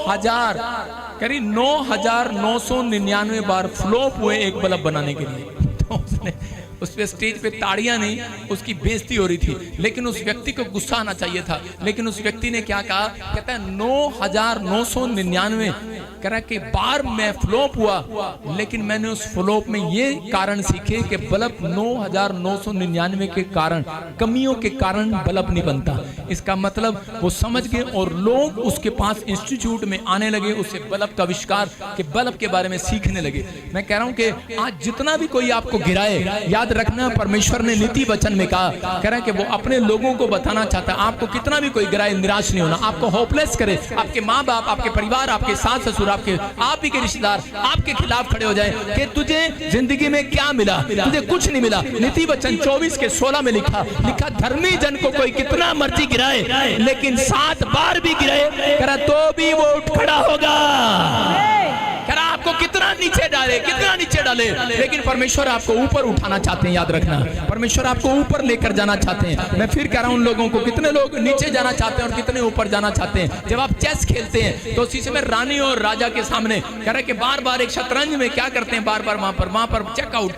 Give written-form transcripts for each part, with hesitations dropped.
9,000 करीब 9,999 बार फ्लॉप हुए एक बल्ब बनाने के लिए। तो उसने उस पे स्टेज पे ताड़ियां नहीं, उसकी बेइज्जती हो रही थी, लेकिन उस व्यक्ति को गुस्सा आना चाहिए था। लेकिन उस व्यक्ति ने क्या कहा, कहता है 9,999 कह रहा कि बार मैं फ्लॉप हुआ, लेकिन मैंने उस फ्लॉप में ये कारण सीखे कि बल्ब 9,999 के कारण, कमियों के कारण बल्ब नहीं बनता। इसका मतलब वो समझ गए और लोग उसके पास इंस्टीट्यूट में आने लगे, उससे बल्ब का आविष्कार के बल्ब के बारे में सीखने लगे। मैं कह रहा हूं कि आज जितना भी कोई आपको गिराए, याद रखना परमेश्वर ने नीति वचन में कहा, कह रहा है कि वो अपने लोगों को बताना चाहता है। आपको कितना भी कोई गिराए, निराश नहीं होना, आपको होपलेस करे, आपके माँ बाप, आपके परिवार, आपके सास ससुर, आपके आप ही के रिश्तेदार आपके खिलाफ खड़े हो जाए कि तुझे जिंदगी में क्या मिला, तुझे कुछ नहीं मिला। नीति वचन 24:16 में लिखा, धर्मी जन को कोई कितना मर्जी गिराए, लेकिन 7 बार भी गिराए करा तो भी वो उठ खड़ा होगा। करा आपको कितना नीचे डाले, कितना नीचे डाले, लेकिन परमेश्वर आपको ऊपर उठाना चाहते हैं। याद रखना, परमेश्वर आपको ऊपर लेकर जाना चाहते हैं। मैं फिर कह रहा हूं उन लोगों को, कितने लोग नीचे जाना चाहते हैं और कितने ऊपर जाना चाहते हैं। जब आप चेस खेलते हैं तो उसी समय रानी और राजा के सामने कह रहे कि बार बार एक शतरंज में क्या करते हैं, बार बार वहां पर चेकआउट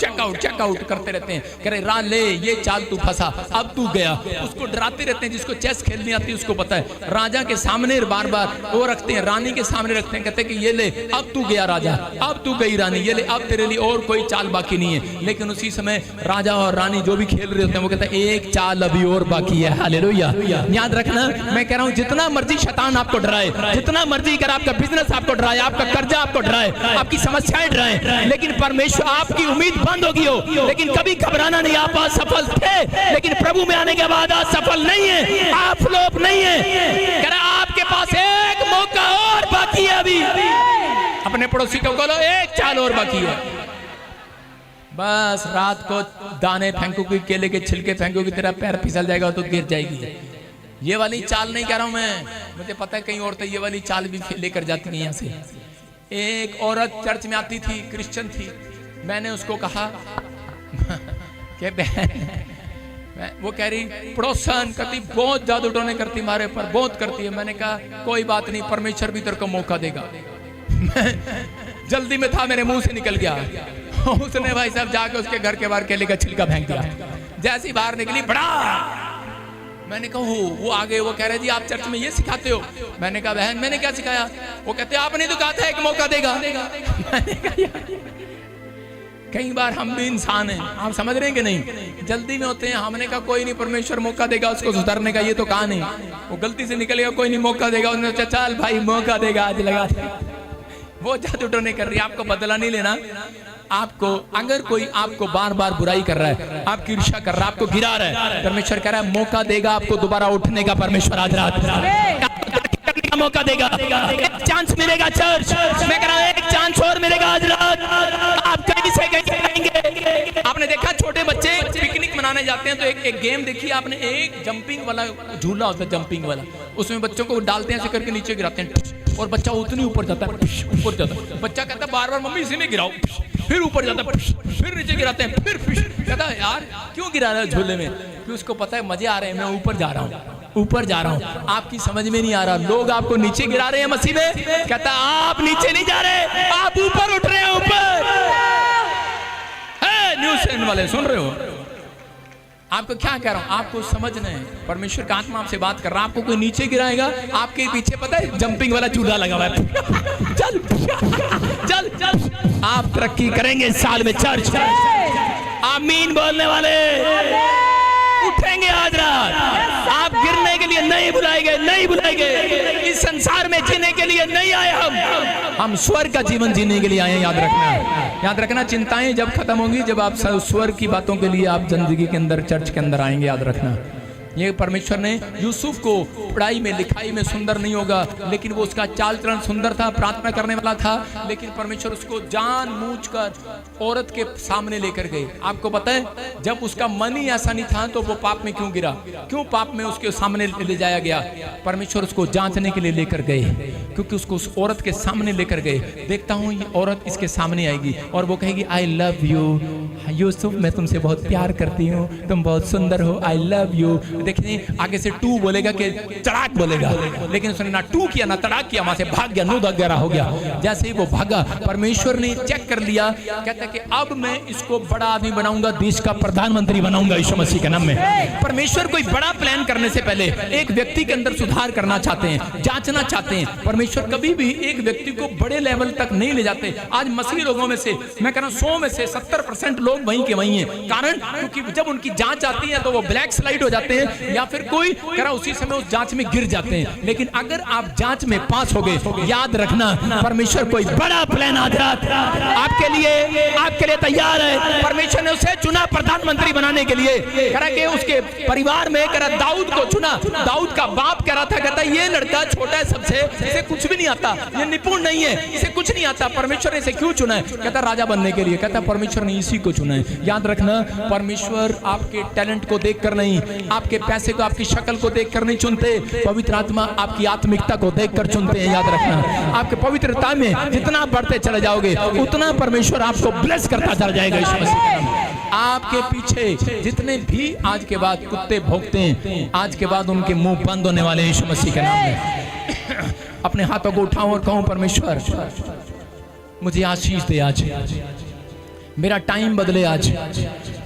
करते रहते हैं। कह रहे रा ले, ये चाल तू फंसा, अब तू गया। उसको डराते रहते हैं। जिसको चेस खेलनी आती है उसको पता है, राजा के सामने बार बार वो रखते हैं, रानी के सामने रखते हैं, कहते हैं कि ये ले, अब तू गया राजा, अब तू गई रानी, ये ले, अब तेरे लिए और कोई चाल बाकी नहीं है। लेकिन उसी समय राजा और रानी जो भी खेल रहे होते हैं वो कहते हैं एक चाल अभी और बाकी है। हालेलुया। याद रखना, मैं कह रहा हूं जितना मर्जी शैतान आपको डराए, जितना मर्जी अगर आपका बिजनेस आपको डराए, आपका कर्जा आपको डराए, आपकी समस्याएं डराए, लेकिन परमेश्वर, आपकी उम्मीद बंद होगी हो, लेकिन कभी घबराना नहीं। आप असफल थे, लेकिन प्रभु में आने के बाद असफल नहीं है, आप फ्लॉप नहीं है। कह रहा आपके पास एक मौका और बाकी है। अभी अपने पड़ोसी को बोलो एक चाल और बाकी है। बस रात को दाने फेंकोगे, केले के छिलके फेंकोगे, तेरा पैर फिसल जाएगा तो गिर जाएगी। ये वाली चाल नहीं कह रहा हूं मैं, मुझे पता है कई औरतें ये वाली चाल भी लेकर जाती हैं यहाँ से। एक औरत चर्च में आती थी, क्रिश्चियन थी। मैंने उसको कहा कि बहन, वो कह रही पड़ोसन करती, बहुत जादू टोने करती, हमारे पर बहुत करती है। मैंने कहा कोई बात नहीं, परमेश्वर भी तेरे को मौका देगा। जल्दी में था, मेरे मुंह से निकल गया। उसने भाई साहब जाके उसके घर के बाहर केले का छिलका फेंक दिया। जैसी बाहर निकली, बड़ा मैंने कहा वो आगे, वो कह रहे जी आप चर्च में ये सिखाते हो। मैंने कहा बहन मैंने क्या सिखाया? वो कहते आपने तो कहा था एक मौका देगा। मैंने कहा कई बार हम भी इंसान हैं, आप समझ रहे हैं कि नहीं, जल्दी में होते हैं। हमने कहा कोई नहीं, परमेश्वर मौका देगा उसको सुधरने का, ये तो कहा नहीं। वो गलती से निकल गया, कोई नहीं मौका देगा। उसने सोचा चल भाई मौका देगा, आज लगा। वो जादू टोने कर रही है, आपको बदला नहीं लेना। आपको अगर कोई आपको बार बार बुराई कर रहा है, आपकी ईर्ष्या कर रहा है, आपको गिरा रहा है, परमेश्वर कह रहा है मौका देगा आपको दोबारा उठने का। परमेश्वर आज रात करने का मौका देगा, एक चांस मिलेगा। चर्च मैं कह रहा हूं एक चांस और मिलेगा आज रात। आप कहीं से कहीं जाएंगे। आपने देखा छोटे बच्चे पिकनिक मनाने जाते हैं तो एक गेम देखिए आपने, एक जंपिंग वाला झूला होता है, जंपिंग वाला, उसमें बच्चों को डालते हैं ऐसे करके नीचे गिराते हैं और बच्चा उतनी ऊपर जाता है, ऊपर जाता है। बच्चा कहता है बार बार मम्मी इसी में गिराओ, फिर ऊपर जाता है, फिर नीचे गिराते हैं, फिर कहता है यार क्यों गिरा रहा है झूले में? क्योंकि उसको पता है मजे आ रहे हैं, मैं ऊपर जा रहा हूँ, ऊपर जा रहा हूँ। आपकी समझ में नहीं आ रहा, लोग आपको नीचे गिरा रहे हैं मसीह में, कहता आप नीचे नहीं जा रहे, आप ऊपर उठ रहे हैं। ऊपर न्यूज़ चैनल वाले सुन रहे हो? आपको क्या कह रहा हूं, आपको समझना है। परमेश्वर का आत्मा आपसे बात कर रहा है। आपको कोई नीचे गिराएगा, आपके पीछे पता है जंपिंग वाला झूला लगा हुआ है। चल चल चल, आप तरक्की करेंगे इस साल में। चर्च आमीन बोलने वाले उठेंगे आज रात। आप गिरने के लिए नहीं बुलाए गए, नहीं बुलाए गए। इस संसार में जीने के लिए नहीं आए हम स्वर्ग का जीवन जीने के लिए आए। याद रखना, याद रखना। चिंताएं जब खत्म होंगी, जब आप स्वर्ग की बातों के लिए आप जिंदगी के अंदर चर्च के अंदर आएंगे। याद रखना, ये परमेश्वर ने यूसुफ को पढ़ाई में लिखाई में सुंदर नहीं होगा, लेकिन वो उसका चाल चलन सुंदर था, प्रार्थना करने वाला था, लेकिन परमेश्वर उसको जानबूझकर औरत के सामने लेकर गए। आपको पता है जब उसका मन ही ऐसा नहीं था तो वो पाप में क्यों गिरा, क्यों पाप में उसके सामने ले जाया गया? परमेश्वर उसको जांचने के लिए लेकर गए, क्योंकि उसको उस औरत के सामने लेकर गए। देखता हूँ ये औरत इसके सामने आएगी और वो कहेगी आई लव यू, यूसुफ मैं तुमसे बहुत प्यार करती हूँ, तुम बहुत सुंदर हो, आई लव यू। देखिए आगे से टू बोलेगा कि तड़ाक बोलेगा, लेकिन उसने ना टू किया ना तड़ाक किया, वहां से भाग गया, 9-11 हो गया। जैसे ही वो भागा, परमेश्वर ने चेक कर लिया, कहता है कि अब मैं इसको बड़ा आदमी बनाऊंगा, देश का प्रधानमंत्री बनाऊंगा यीशु मसीह के नाम में। परमेश्वर कोई बड़ा प्लान करने से पहले एक व्यक्ति के अंदर सुधार करना चाहते हैं, जांचना चाहते हैं। परमेश्वर कभी भी एक व्यक्ति को बड़े लेवल तक नहीं ले जाते। आज मसीही लोगों में से मैं कह रहा हूं 100 में से 70% लोग वहीं के वहीं हैं। कारण क्योंकि जब उनकी जांच आती है तो वो ब्लैक स्लाइड हो जाते हैं, या फिर कोई कह रहा उसी समय उस जांच में गिर जाते हैं। लेकिन अगर आप जांच में पास हो गए, याद रखना परमेश्वर कोई बड़ा प्लान आज रात आपके लिए तैयार है। परमेश्वर ने उसे चुना प्रधानमंत्री बनाने के लिए। कह रहा कि उसके परिवार में कह रहा दाऊद को चुना। दाऊद का बाप कह रहा था, कहता ये लड़का छोटा है सबसे, इसे कुछ भी नहीं आता, ये निपुण नहीं है, इसे कुछ नहीं आता, परमेश्वर ने इसे क्यों चुना है? कहता राजा बनने के लिए। कहता परमेश्वर ने इसी को चुना है। याद रखना परमेश्वर आपके टैलेंट को देखकर नहीं, आपके पैसे को, आपकी शक्ल को देखकर नहीं चुनते, पवित्र आत्मा आपकी आत्मिकता को देखकर चुनते हैं। याद रखना आपके पवित्रता में जितना बढ़ते चले जाओगे उतना परमेश्वर आपको ब्लेस करता चला जाएगा यीशु मसीह। आपके पीछे जितने भी आज के बाद कुत्ते भौंकते हैं, आज के बाद उनके मुंह बंद होने वाले यीशु मसीह के नाम में। अपने हाथों को उठाओ और कहो परमेश्वर मुझे आशीष दे, आज मेरा टाइम बदले। आज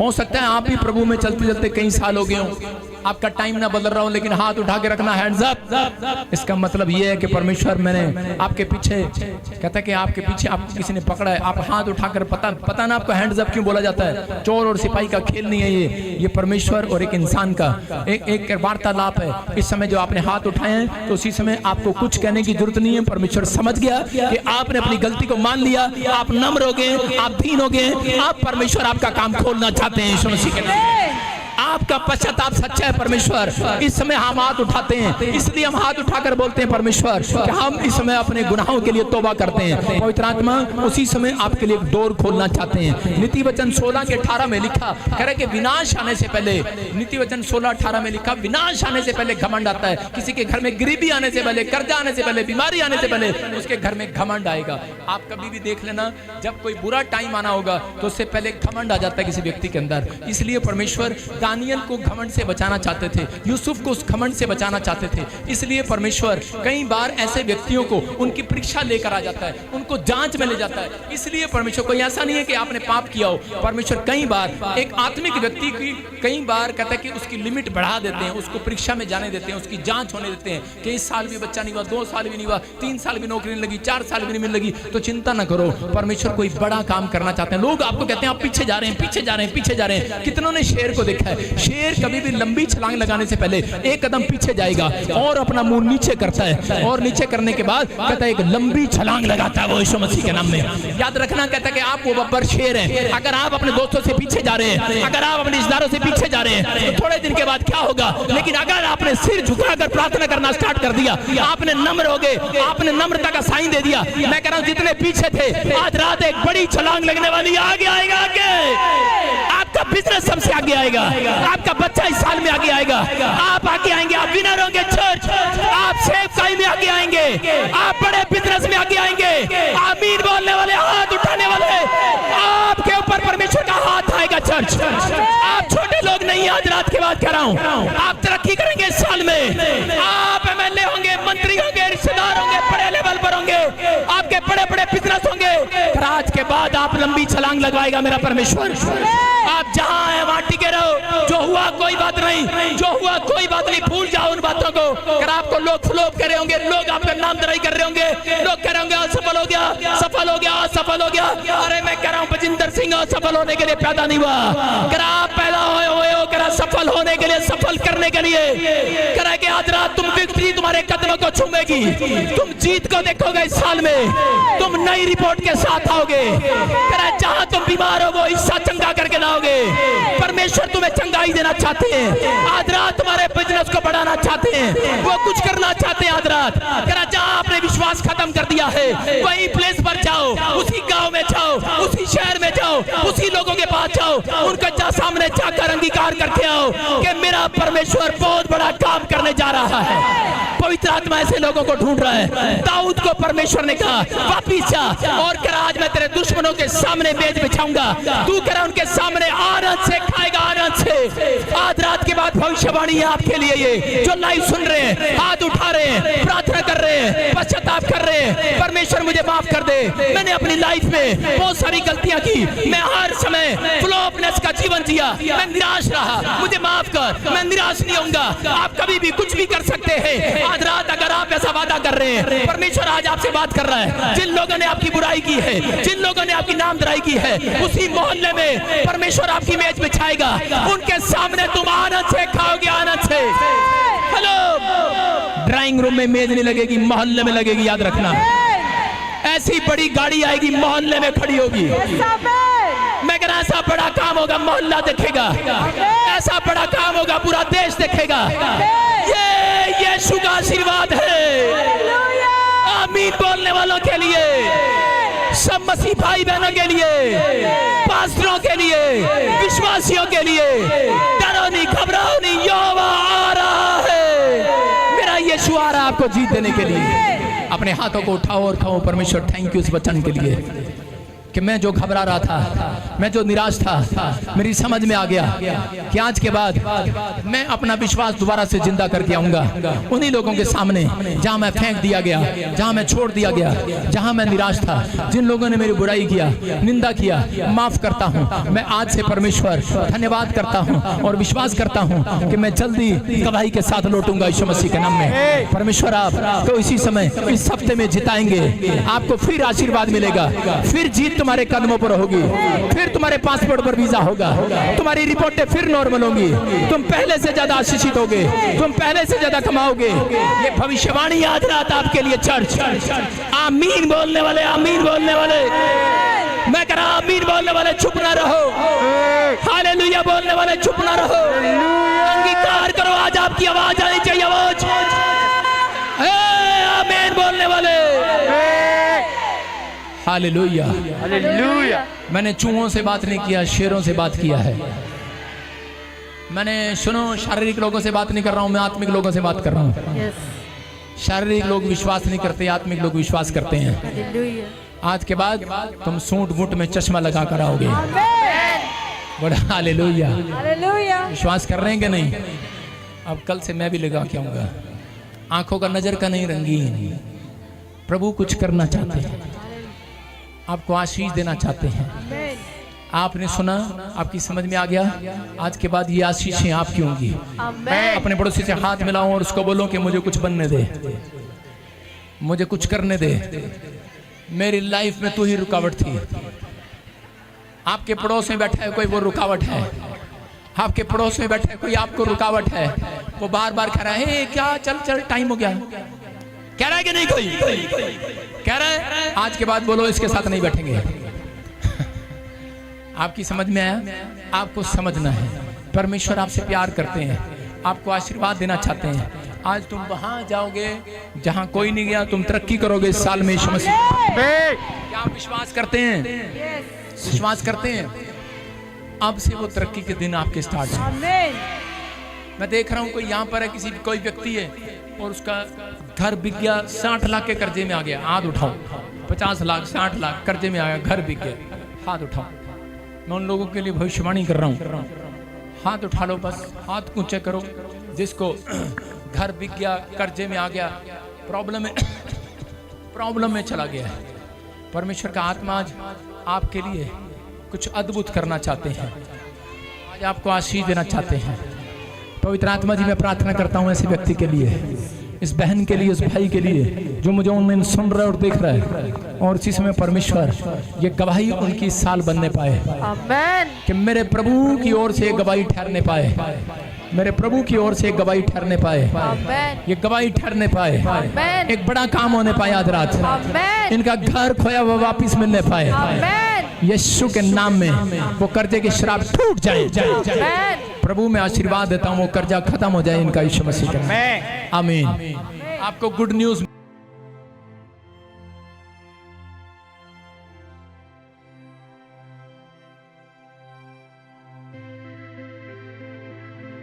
हो सकता है आप भी प्रभु में चलते चलते कई साल हो गए हो, आपका टाइम ना बदल रहा हो, लेकिन हाथ उठा के रखना, हैंड्स अप। इसका मतलब यह है कि परमेश्वर मैंने आपके पीछे, कहता है कि आपके पीछे आप किसी ने पकड़ा है, आप हाथ उठाकर, पता ना आपको हैंड्स अप क्यों बोला जाता है। चोर और सिपाही का खेल नहीं है ये परमेश्वर और एक इंसान का एक वार्तालाप है। इस समय जो आपने हाथ उठाए हैं तो उसी समय आपको कुछ कहने की जरूरत नहीं है। परमेश्वर समझ गया कि आपने अपनी गलती को मान लिया, आप नम्र हो गए, आप दीन हो गए, आप परमेश्वर आपका काम खोलना चाहते हैं यीशु मसीह के नाम। आपका पश्चाताप सच्चा है परमेश्वर। इस समय हम हाथ उठाते हैं, इसलिए हम हाथ उठाकर बोलते हैं परमेश्वर कि हम इस समय अपने गुनाहों के लिए तौबा करते हैं। पवित्र आत्मा उसी समय आपके लिए एक डोर खोलना चाहते हैं। नीति वचन 16:18 में लिखा, कह रहे कि विनाश आने से पहले, नीति वचन 16:18 में लिखा, विनाश आने से पहले घमंड आता है। किसी के घर में गरीबी आने से पहले, कर्जा आने से पहले, बीमारी आने से पहले उसके घर में घमंड आएगा। आप कभी भी देख लेना, जब कोई बुरा टाइम आना होगा तो उससे पहले घमंड आ जाता है किसी व्यक्ति के अंदर। इसलिए परमेश्वर दानियल को घमंड से बचाना चाहते थे, यूसुफ को उस घमंड से बचाना चाहते थे। इसलिए परमेश्वर कई बार ऐसे व्यक्तियों को उनकी परीक्षा लेकर आ जाता है, उनको जांच में ले जाता है। इसलिए परमेश्वर, कोई ऐसा नहीं है कि आपने पाप किया हो, परमेश्वर कई बार एक आत्मिक व्यक्ति की कई बार कहता है कि उसकी लिमिट बढ़ा देते हैं, उसको परीक्षा में जाने देते हैं, उसकी जांच होने देते हैं कि इस साल भी बच्चा नहीं हुआ, 2 साल भी नहीं हुआ, 3 साल भी नौकरी नहीं लगी, 4 साल भी नहीं मिल लगी, तो चिंता ना करो, परमेश्वर कोई बड़ा काम करना चाहते हैं। लोग आपको कहते हैं आप पीछे जा रहे हैं, पीछे जा रहे हैं, पीछे जा रहे हैं। कितनों ने शेर को देखा है, शेर कभी भी लंबी छलांग लगाने से पहले एक कदम पीछे जाएगा और अपना मुंह नीचे करता है, और नीचे करने के बाद कहता है एक लंबी छलांग लगाता है वो यीशु मसीह के नाम में। याद रखना, कहता है कि आप वो बब्बर शेर हैं। अगर आप अपने दोस्तों से पीछे जा रहे हैं, अगर आप अपने रिश्तेदारों से पीछे जा रहे हैं, तो थोड़े दिन के बाद क्या होगा? लेकिन अगर आपने सिर झुकाकर प्रार्थना करना स्टार्ट कर दिया, आपने नम्र हो गए, आपने नम्रता का साइन दे दिया, मैं कह रहा हूं जितने पीछे थे आज रात एक बड़ी छलांग लगने वाली, आगे आएगा, आगे आपका बिजनेस सबसे आगे आएगा, आपका बच्चा इस साल में आगे आएगा, आप आगे आएंगे, आप विनर होंगे चर्च, आप सेवकाई में आगे आएंगे, आप बड़े बिजनेस में आगे आएंगे, आमीन बोलने वाले, हाथ उठाने वाले, आपके ऊपर परमेश्वर का हाथ आएगा चर्च। आप छोटे लोग नहीं, आज रात के बाद कह रहा हूं, आप तरक्की करेंगे इस साल में, आप एमएलए होंगे, मंत्री होंगे, रिश्तेदार होंगे, बड़े लेवल पर होंगे, आपके बड़े बड़े बिजनेस होंगे। आज के बाद आप लंबी छलांग लगवाएगा मेरा परमेश्वर। आप जहां है वहां टिके रहो, जो हुआ कोई बात नहीं, जो हुआ कोई बात नहीं, भूल जाओ उन बातों को। अगर आपको लोग फ्लोप कर रहे होंगे, लोग आपका नाम दराई कर रहे होंगे, लोग कह रहे होंगे असफल हो गया, सफल हो गया, असफल हो गया। अरे मैं कह रहा हूं बजिंदर सिंह असफल होने के लिए पैदा नहीं हुआ, अगर आप पैदा हुए हो कर सफल होने के लिए, सफल करने के लिए। कह कि आज रात तुम विक्ट्री तुम्हारे कदमों को छूमेगी, तुम जीत को देखोगे इस साल में, तुम नई रिपोर्ट के साथ आओगे। जहां तुम बीमार हो वो हिस्सा चंगा करके लाओगे। परमेश्वर तुम्हें चंगाई देना चाहते हैं, आज रात तुम्हारे बिजनेस को बढ़ाना चाहते हैं, वो कुछ करना चाहते हैं आज रात। जहां आपने विश्वास खत्म कर दिया है वही प्लेस पर जाओ, उसी गांव में जाओ, उसी शहर में जाओ, जाओ, उसी लोगों के पास जाओ, उनके सामने जाकर अंगीकार करके आओ कि मेरा परमेश्वर बहुत बड़ा काम करने जा रहा है। पवित्र आत्मा ऐसे लोगों को ढूंढ रहा है। दाऊद को परमेश्वर ने कहा वापिस जा, और कह आज मैं तेरे दुश्मनों के सामने मेज बिछाऊंगा, तू कह उनके सामने आनंद से खाएगा, आनंद से। आज रात के बाद भविष्यवाणी है आपके लिए, ये जो लाइव सुन रहे हैं, हाथ उठा रहे हैं, प्रार्थना कर रहे हैं, पश्चाताप कर रहे हैं, परमेश्वर मुझे माफ कर दे, मैंने अपनी लाइफ में बहुत सारी गलतियां की, मैं हर समय फ्लॉपनेस का जीवन जिया, मैं निराश रहा, मुझे माफ कर, मैं निराश नहीं होऊंगा। आप कभी भी कुछ भी कर सकते हैं। आज रात अगर आप ऐसा वादा कर रहे हैं, परमेश्वर आज आपसे बात कर रहा है। जिन लोगों ने आपकी बुराई की है, जिन लोगों ने आपकी नामधराई की है, उसी मोहल्ले में परमेश्वर आपकी मेज बिछाएगा, उनके सामने तुम आनंद से खाओगे, आनंद से। हेलो, ड्राइंग रूम में मेज नहीं लगेगी, मोहल्ले में लगेगी, याद रखना। ऐसी बड़ी गाड़ी आएगी, मोहल्ले में खड़ी होगी। मैं कह रहा ऐसा बड़ा काम होगा, मोहल्ला देखेगा, ऐसा बड़ा काम होगा, पूरा देश देखेगा। ये यीशु का आशीर्वाद है। आमीन बोलने वालों के लिए, सब मसीह भाई बहनों के लिए, पास्टरों के लिए, विश्वासियों के लिए, डरो नहीं, घबराओ नहीं, यहोवा आ रहा है। मेरा यीशु आ रहा है आपको जीत देने के लिए। अपने हाथों को उठाओ और कहो परमेश्वर थैंक यू इस वचन के लिए कि मैं जो घबरा रहा था, मैं जो निराश था, मेरी समझ में आ गया कि आज के बाद मैं अपना विश्वास दोबारा से जिंदा करके आऊंगा। उन्हीं लोगों के सामने जहां मैं फेंक दिया गया, जहां मैं छोड़ दिया गया, जहां मैं निराश था, जिन लोगों ने मेरी बुराई किया, निंदा किया, माफ करता हूं। मैं आज से परमेश्वर धन्यवाद करता हूं और विश्वास करता हूं कि मैं जल्दी गवाही के साथ लौटूंगा यीशु मसीह के नाम में। परमेश्वर आप तो इसी समय इस हफ्ते में जिताएंगे, आपको फिर आशीर्वाद मिलेगा, फिर जीत तुम्हारे कदमों पर होगी, फिर तुम्हारे पासपोर्ट पर वीजा होगा, तुम्हारी रिपोर्टें फिर नॉर्मल होंगी, तुम पहले से ज्यादा आशीषित होगे, तुम पहले से ज्यादा कमाओगे। ये भविष्यवाणी आज रात आपके लिए चर्च। आमीन बोलने वाले, आमीन बोलने वाले, मैं कह रहा आमीन बोलने वाले चुप ना रहो, हालेलुया बोलने वाले चुप ना रहो, अंगीकार करो। आज आपकी आवाज आनी चाहिए, आवाज आमीन बोलने वाले। Hallelujah, hallelujah. मैंने चूहों से बात नहीं किया, शेरों से बात किया है। मैंने सुनो, शारीरिक लोगों से बात नहीं कर रहा हूं, मैं आत्मिक लोगों से बात कर रहा हूं। शारीरिक लोग विश्वास नहीं करते, आत्मिक लोग विश्वास करते हैं। आज के बाद तुम सूंड बूट में चश्मा लगा कर आओगे। बड़ा हालेलुया, हालेलुया। विश्वास कर रहे हैं कि नहीं? अब कल से मैं भी लगा के आऊंगा। आंखों का नजर का नहीं, रंगीन। प्रभु कुछ करना चाहते हैं, आपको आशीष देना चाहते हैं। आपने सुना, आपकी समझ में आ गया, आज के बाद ये आशीषें आपकी होंगी। अपने पड़ोसी से हाथ मिलाओ और उसको बोलो कि मुझे कुछ बनने दे, मुझे कुछ करने दे, मेरी लाइफ में तू ही रुकावट थी। आपके पड़ोस में बैठा है कोई, वो रुकावट है। आपके पड़ोस में बैठा है कोई, आपको रुकावट है। वो बार बार कह रहा है क्या, चल चल टाइम हो गया, कह रहा है कि नहीं? कोई कह रहा है आज के बाद बोलो इसके साथ नहीं बैठेंगे। आपकी समझ में आया? आपको समझना है, परमेश्वर आपसे प्यार करते हैं, आपको आशीर्वाद देना चाहते हैं। आज तुम वहां जाओगे जहां कोई नहीं गया, तुम तरक्की करोगे इस साल में यीशु मसीह। क्या आप विश्वास करते हैं? विश्वास करते हैं? अब से वो तरक्की के दिन आपके स्टार्ट हैं। मैं देख रहा हूं कोई यहाँ पर है, कोई व्यक्ति है और उसका घर बिक गया, 60 लाख के कर्जे में आ गया। हाथ उठाओ। 50 लाख 60 लाख कर्जे में आ गया, घर बिक गया। हाथ उठाओ। मैं उन लोगों के लिए भविष्यवाणी कर रहा हूँ। हाथ उठा लो, बस हाथ ऊंचे करो। जिसको घर बिक गया, कर्जे में आ गया, प्रॉब्लम में चला गया है, परमेश्वर का आत्मा आज आपके लिए कुछ अद्भुत करना चाहते हैं। आज आपको आशीष देना चाहते हैं। पवित्र आत्मा जी, मैं प्रार्थना करता हूँ ऐसे व्यक्ति के लिए, इस बहन के लिए, इस भाई के लिए जो मुझे ऑनलाइन सुन रहा है और देख रहा है, और इसी समय परमेश्वर ये गवाही उनकी साल बनने पाए। आमीन। कि मेरे प्रभु की ओर से गवाही ठहरने पाए, मेरे प्रभु की ओर से गवाही ठहरने पाए, ये गवाही ठहरने पाए, एक बड़ा काम होने पाए आज रात, इनका घर खोया हुआ वापिस मिलने पाए। यीशु के नाम में वो कर्जे की शराब टूट जाए। प्रभु मैं आशीर्वाद देता हूँ, वो कर्जा खत्म हो जाए इनका यीशु मसीह के नाम। आमीन। आपको गुड न्यूज